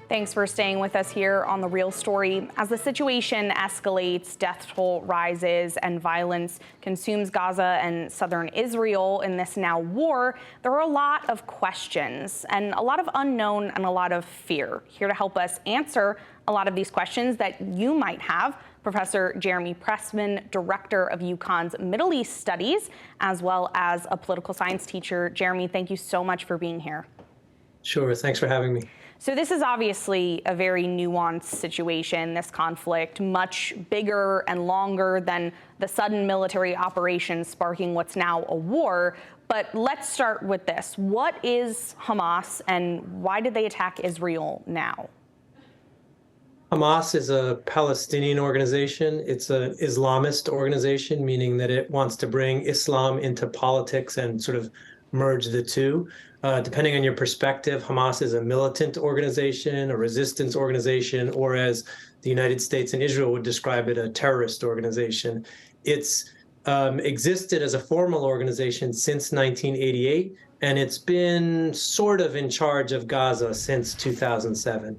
Thanks for staying with us here on The Real Story. As the situation escalates, death toll rises, and violence consumes Gaza and southern Israel in this now war, there are a lot of questions and a lot of unknown and a lot of fear. Here to help us answer a lot of these questions that you might have, Professor Jeremy Pressman, Director of UConn's Middle East Studies, as well as a political science teacher. Jeremy, thank you so much for being here. Sure, thanks for having me. So this is obviously a very nuanced situation, this conflict, much bigger and longer than the sudden military operation sparking what's now a war. But let's start with this. What is Hamas and why did they attack Israel now? Hamas is a Palestinian organization. It's an Islamist organization, meaning that it wants to bring Islam into politics and sort of merge the two. Depending on your perspective, Hamas is a militant organization, a resistance organization, or as the United States and Israel would describe it, a terrorist organization. It's existed as a formal organization since 1988, and it's been sort of in charge of Gaza since 2007.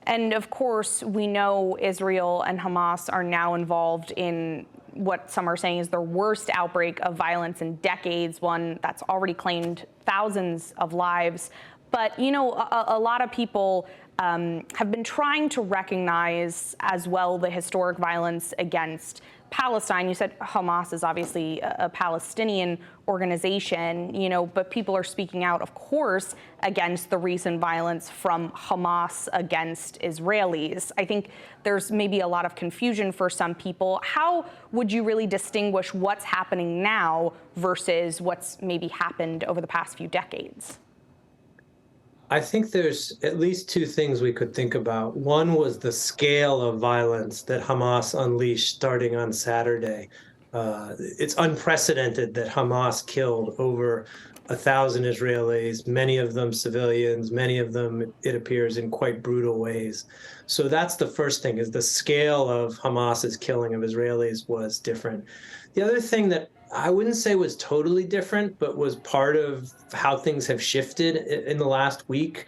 And of course, we know Israel and Hamas are now involved in what some are saying is their worst outbreak of violence in decades, one that's already claimed thousands of lives. But, you know, a lot of people have been trying to recognize as well the historic violence against Palestine. You said Hamas is obviously a Palestinian organization, you know, but people are speaking out, of course, against the recent violence from Hamas against Israelis. I think there's maybe a lot of confusion for some people. How would you really distinguish what's happening now versus what's maybe happened over the past few decades? I think there's at least two things we could think about. One was the scale of violence that Hamas unleashed starting on Saturday. It's unprecedented that Hamas killed over 1,000 Israelis, many of them civilians, many of them, it appears, in quite brutal ways. So that's the first thing, is the scale of Hamas's killing of Israelis was different. The other thing that I wouldn't say was totally different, but was part of how things have shifted in the last week,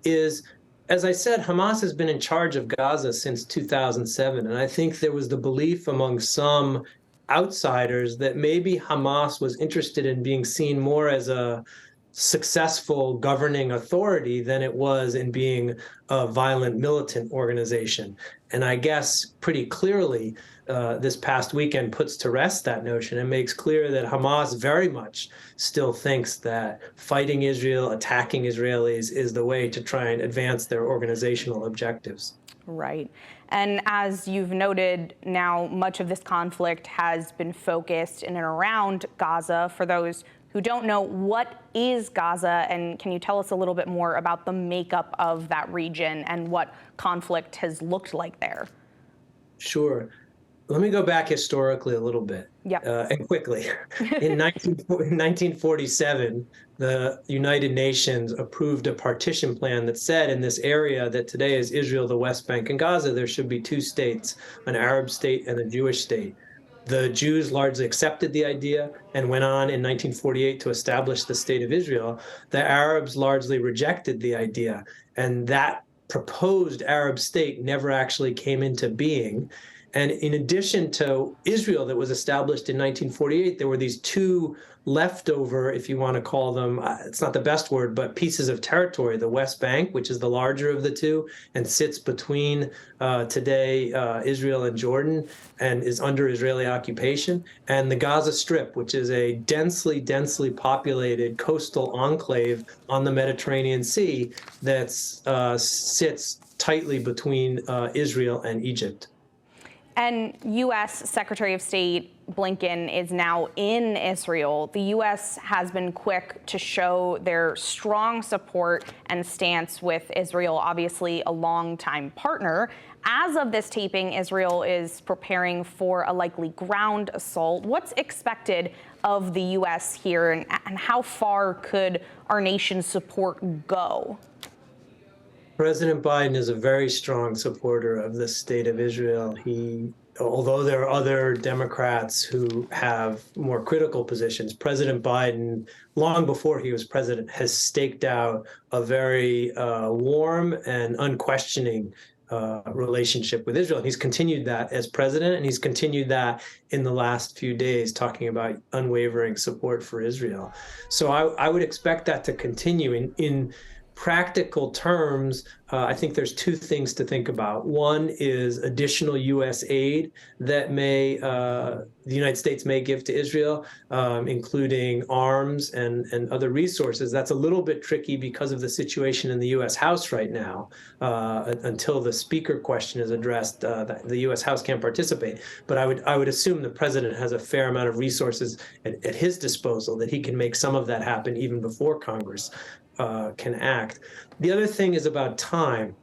is, as I said, Hamas has been in charge of Gaza since 2007. And I think there was the belief among some outsiders that maybe Hamas was interested in being seen more as a successful governing authority than it was in being a violent militant organization. And I guess pretty clearly, this past weekend puts to rest that notion and makes clear that Hamas very much still thinks that fighting Israel, attacking Israelis is the way to try and advance their organizational objectives. Right. And as you've noted, now much of this conflict has been focused in and around Gaza. For those who don't know, what is Gaza? And can you tell us a little bit more about the makeup of that region and what conflict has looked like there? Sure. Let me go back historically a little bit, and quickly. In 1947, the United Nations approved a partition plan that said in this area that today is Israel, the West Bank, and Gaza, there should be two states, an Arab state and a Jewish state. The Jews largely accepted the idea and went on in 1948 to establish the state of Israel. The Arabs largely rejected the idea, and that proposed Arab state never actually came into being. And in addition to Israel that was established in 1948, there were these two leftover, if you want to call them, it's not the best word, but pieces of territory, the West Bank, which is the larger of the two and sits between today Israel and Jordan and is under Israeli occupation, and the Gaza Strip, which is a densely populated coastal enclave on the Mediterranean Sea that sits tightly between Israel and Egypt. And U.S. Secretary of State Blinken is now in Israel. The U.S. has been quick to show their strong support and stance with Israel, obviously a longtime partner. As of this taping, Israel is preparing for a likely ground assault. What's expected of the U.S. here, and how far could our nation's support go? President Biden is a very strong supporter of the state of Israel. He although there are other Democrats who have more critical positions, President Biden, long before he was president, has staked out a very warm and unquestioning relationship with Israel. And he's continued that as president, and he's continued that in the last few days, talking about unwavering support for Israel. So I would expect that to continue. In practical terms, I think there's two things to think about. One is additional U.S. aid that the United States may give to Israel, including arms and other resources. That's a little bit tricky because of the situation in the U.S. House right now. Until the speaker question is addressed, the U.S. House can't participate. But I would assume the president has a fair amount of resources at his disposal that he can make some of that happen even before Congress can act. The other thing is about time.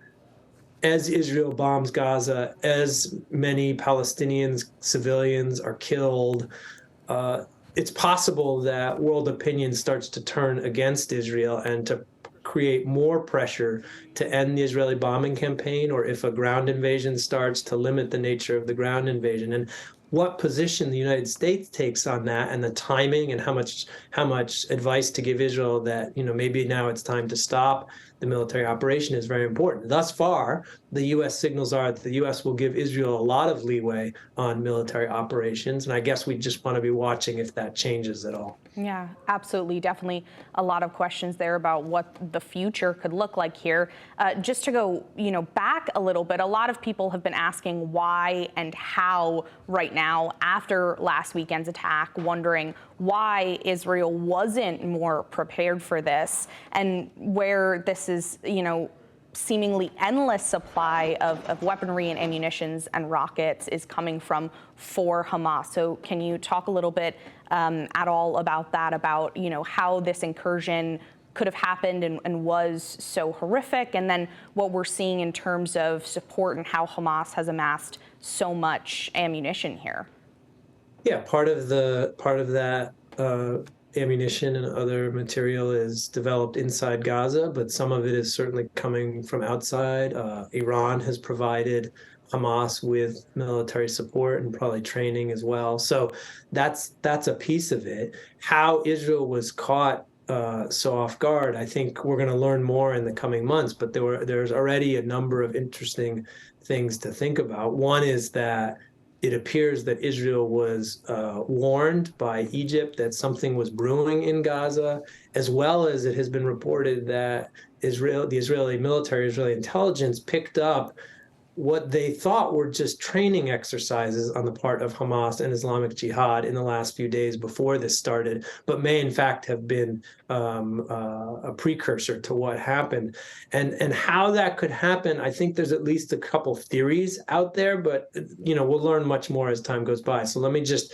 As Israel bombs Gaza, as many Palestinians, civilians are killed, it's possible that world opinion starts to turn against Israel and to create more pressure to end the Israeli bombing campaign, or if a ground invasion starts, to limit the nature of the ground invasion. And what position the United States takes on that, and the timing, and how much advice to give Israel that, maybe now it's time to stop the military operation, is very important. Thus far, the U.S. signals are that the U.S. will give Israel a lot of leeway on military operations, and I guess we just want to be watching if that changes at all. Yeah, absolutely. Definitely a lot of questions there about what the future could look like here. Just to go, back a little bit, a lot of people have been asking why and how right now after last weekend's attack, wondering why Israel wasn't more prepared for this, and where this is, seemingly endless supply of weaponry and ammunitions and rockets is coming from for Hamas. So can you talk a little bit at all about that, about, how this incursion could have happened and was so horrific, and then what we're seeing in terms of support and how Hamas has amassed so much ammunition here? Yeah, part of that ammunition and other material is developed inside Gaza, but some of it is certainly coming from outside. Iran has provided Hamas with military support and probably training as well. So that's a piece of it. How Israel was caught so off guard, I think we're going to learn more in the coming months, but there's already a number of interesting things to think about. One is that it appears that Israel was warned by Egypt that something was brewing in Gaza, as well as it has been reported that the Israeli military, Israeli intelligence picked up what they thought were just training exercises on the part of Hamas and Islamic Jihad in the last few days before this started, but may in fact have been a precursor to what happened. And how that could happen, I think there's at least a couple theories out there, but we'll learn much more as time goes by. So let me just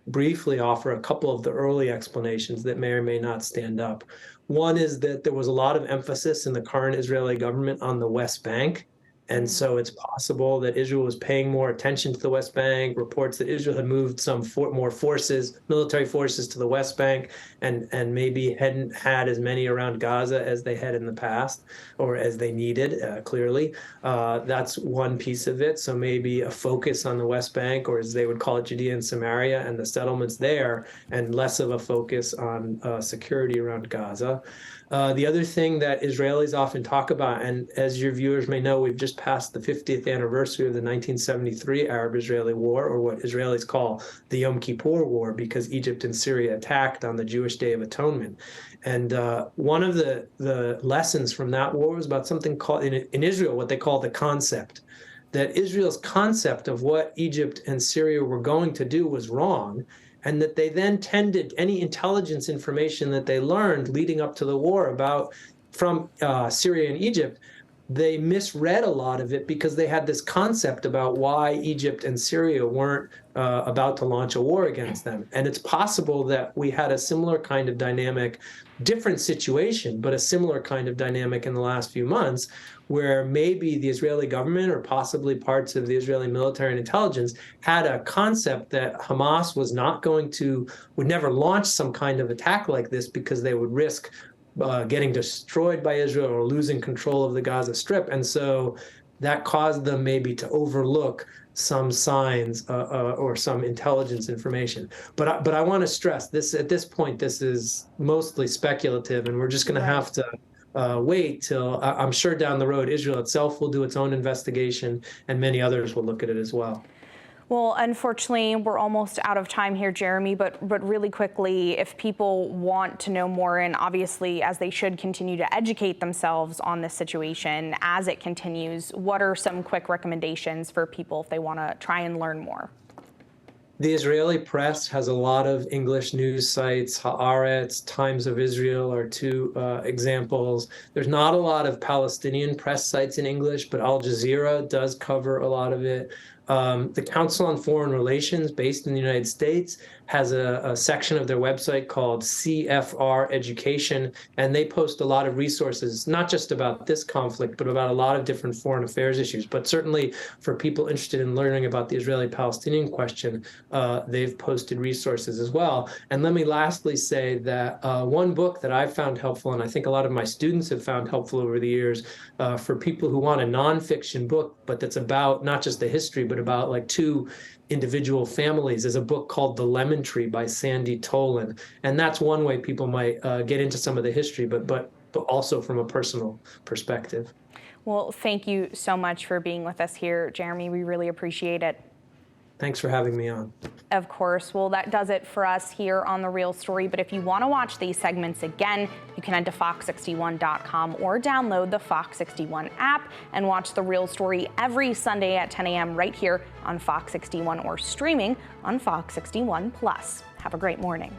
briefly offer a couple of the early explanations that may or may not stand up. One is that there was a lot of emphasis in the current Israeli government on the West Bank. And so it's possible that Israel was paying more attention to the West Bank. Reports that Israel had moved some more military forces to the West Bank, and maybe hadn't had as many around Gaza as they had in the past, or as they needed, clearly. That's one piece of it. So maybe a focus on the West Bank, or as they would call it, Judea and Samaria and the settlements there, and less of a focus on security around Gaza. The other thing that Israelis often talk about, and as your viewers may know, we've just passed the 50th anniversary of the 1973 Arab-Israeli War, or what Israelis call the Yom Kippur War, because Egypt and Syria attacked on the Jewish Day of Atonement. And one of the lessons from that war was about something called, in Israel, what they call the concept. That Israel's concept of what Egypt and Syria were going to do was wrong, and that they then tended any intelligence information that they learned leading up to the war from Syria and Egypt, they misread a lot of it because they had this concept about why Egypt and Syria weren't about to launch a war against them. And it's possible that we had a similar kind of dynamic, different situation, but a similar kind of dynamic in the last few months, where maybe the Israeli government, or possibly parts of the Israeli military and intelligence, had a concept that Hamas would never launch some kind of attack like this because they would risk getting destroyed by Israel or losing control of the Gaza Strip. And so that caused them maybe to overlook some signs or some intelligence information. But I want to stress this at this point, this is mostly speculative, and we're just going to have to wait till I'm sure down the road, Israel itself will do its own investigation, and many others will look at it as well. Well, unfortunately, we're almost out of time here, Jeremy, but really quickly, if people want to know more, and obviously as they should continue to educate themselves on this situation as it continues, what are some quick recommendations for people if they want to try and learn more? The Israeli press has a lot of English news sites. Haaretz, Times of Israel are two examples. There's not a lot of Palestinian press sites in English, but Al Jazeera does cover a lot of it. The Council on Foreign Relations, based in the United States, has a section of their website called CFR Education, and they post a lot of resources, not just about this conflict, but about a lot of different foreign affairs issues. But certainly for people interested in learning about the Israeli-Palestinian question, they've posted resources as well. And let me lastly say that one book that I've found helpful, and I think a lot of my students have found helpful over the years, for people who want a nonfiction book, but that's about not just the history, but about like two individual families, is a book called The Lemon Tree by Sandy Tolan. And that's one way people might get into some of the history, but also from a personal perspective. Well, thank you so much for being with us here, Jeremy. We really appreciate it. Thanks for having me on. Of course. Well, that does it for us here on The Real Story. But if you want to watch these segments again, you can head to fox61.com or download the Fox 61 app and watch The Real Story every Sunday at 10 a.m. right here on Fox 61 or streaming on Fox 61 Plus. Have a great morning.